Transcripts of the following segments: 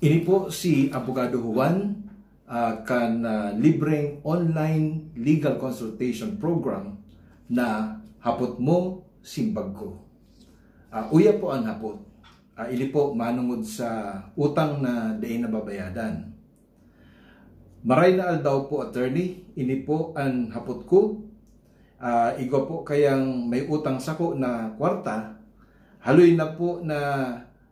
Ini po si Abogado Juan kan libreng online legal consultation program na hapot mo simbag ko. Uya po ang hapot. Ili po manungod sa utang na daing nababayadan. Maray na daw po attorney, ini po ang hapot ko. Igo po kayang may utang sako na kwarta, haloy na po na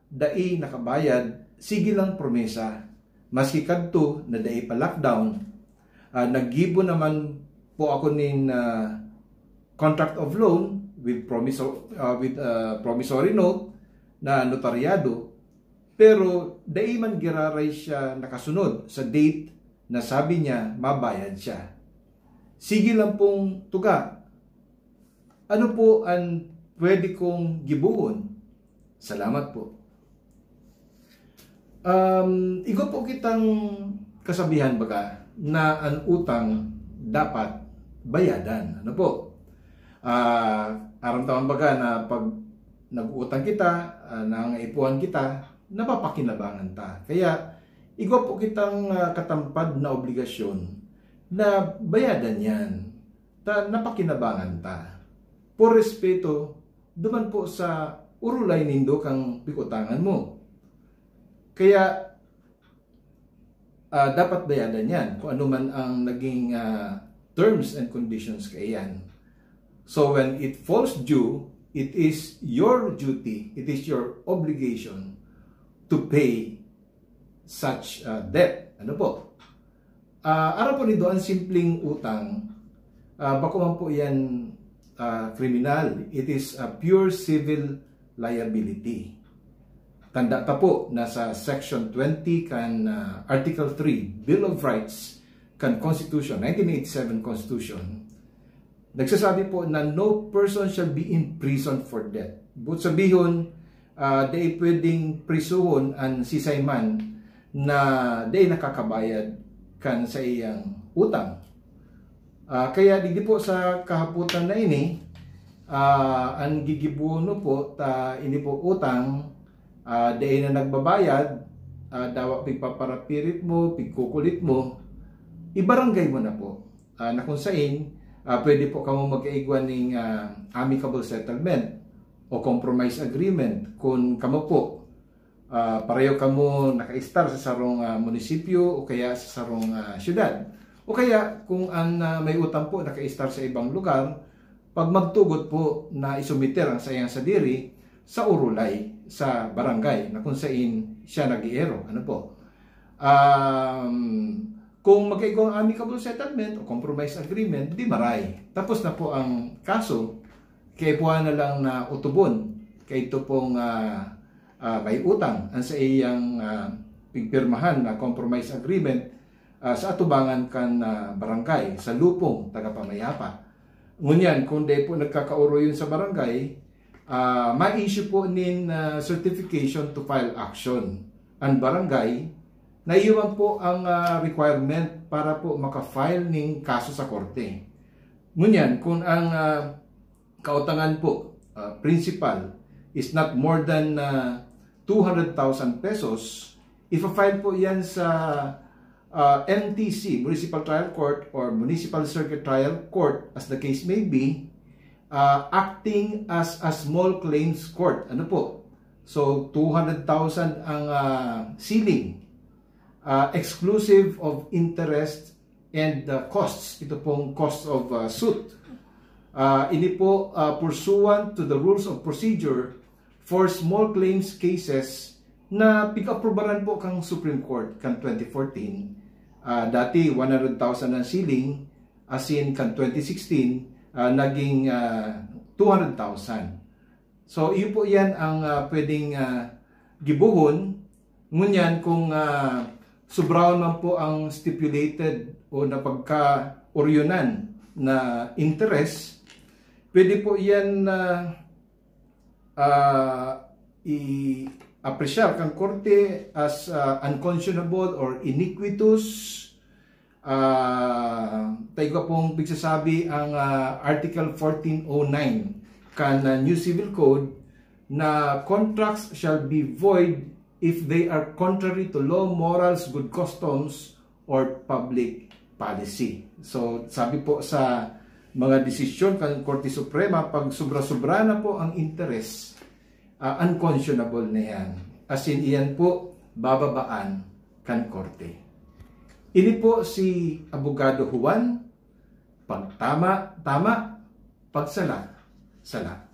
dai nakabayad, sige lang promesa. Maski kadto na dai pa lockdown, naggibo naman po ako nin contract of loan with promissory note na notaryado, pero dai man giraray siya nakasunod sa date na sabi niya mabayad siya. Sige lang pong tuga. Ano po ang pwede kong gibuon? Salamat po. Igo po kitang kasabihan baga na ang utang dapat bayadan. Ano po? Aram-taman baga na pag nag-utang kita, nangaipuan kita, napapakinabangan ta. Kaya igo po kitang katampad na obligasyon na bayadan yan. Napakinabangan ta. Por respeto, duman po sa urulay nindo kang pikutangan mo. Kaya dapat bayadan yan kung ano man ang naging terms and conditions kayan. So when it falls due, it is your duty, it is your obligation to pay such debt. Ano po? Araw po nito ang simpleng utang, bako man po yan kriminal. It is a pure civil liability. Tanda ta po na sa Section 20 kan Article 3 Bill of Rights kan Constitution, 1987 Constitution, nagsasabi po na no person shall be imprisoned for debt. But sabihon, di pwedeng prisuhon ang sisayman na di nakakabayad kan sa iyang utang. Kaya di po sa kahaputan na ini, ang gigibuno po ini po utang, dahil na nagbabayad, dawa pigpaparapirit mo, pigkukulit mo, ibarangay mo na po. Na kung sain, pwede po kamo mag-aigwan ng amicable settlement o compromise agreement kung kamo po pareho kamo naka-star sa sarong munisipyo o kaya sa sarong syudad. O kaya kung ang may utang po naka-star sa ibang lugar, pag magtugot po na isumiter ang sayang sadiri sa urulay sa barangay na kung saan siya nag-iero. Ano po? Kung magkaigong amicable settlement o compromise agreement, di maray. Tapos na po ang kaso, kaya po na lang na utubon. Kaya ito pong may utang ang sa iyang pigpirmahan na compromise agreement sa atubangan kan barangay, sa lupong tagapamayapa. Ngunyan, kung di po nagkakauro yun sa barangay, ma-issue po nin certification to file action ang barangay na iwan po ang requirement para po maka-file ning kaso sa korte. Ngunyan, kung ang kautangan po, principal, is not more than 200,000 pesos, ifa-file po yan sa MTC, Municipal Trial Court or Municipal Circuit Trial Court as the case may be, acting as a small claims court. Ano po? So 200,000 ang ceiling, exclusive of interest and costs. Ito pong cost of suit. Ini po pursuant to the rules of procedure for small claims cases na pig-aprobaran po kang Supreme Court kan 2014. Dati 100,000 ang ceiling, as in kan 2016 naging 200,000. So iyo po yan ang pwedeng gibuhon. Ngunyan kung sobrahan man po ang stipulated o napagka-oryonan na interest, pwede po yan i-apresyar kang korte as unconscionable or iniquitous. Tayo pong pigsasabi ang Article 1409 kan New Civil Code na contracts shall be void if they are contrary to law, morals, good customs, or public policy. So, sabi po sa mga desisyon ng Korte Suprema, pag sobra-sobra na po ang interest, unconscionable na yan. As in, iyan po, bababaan kan Korte. Ini po si Abogado Juan, pag tama, tama, pag sala, sala.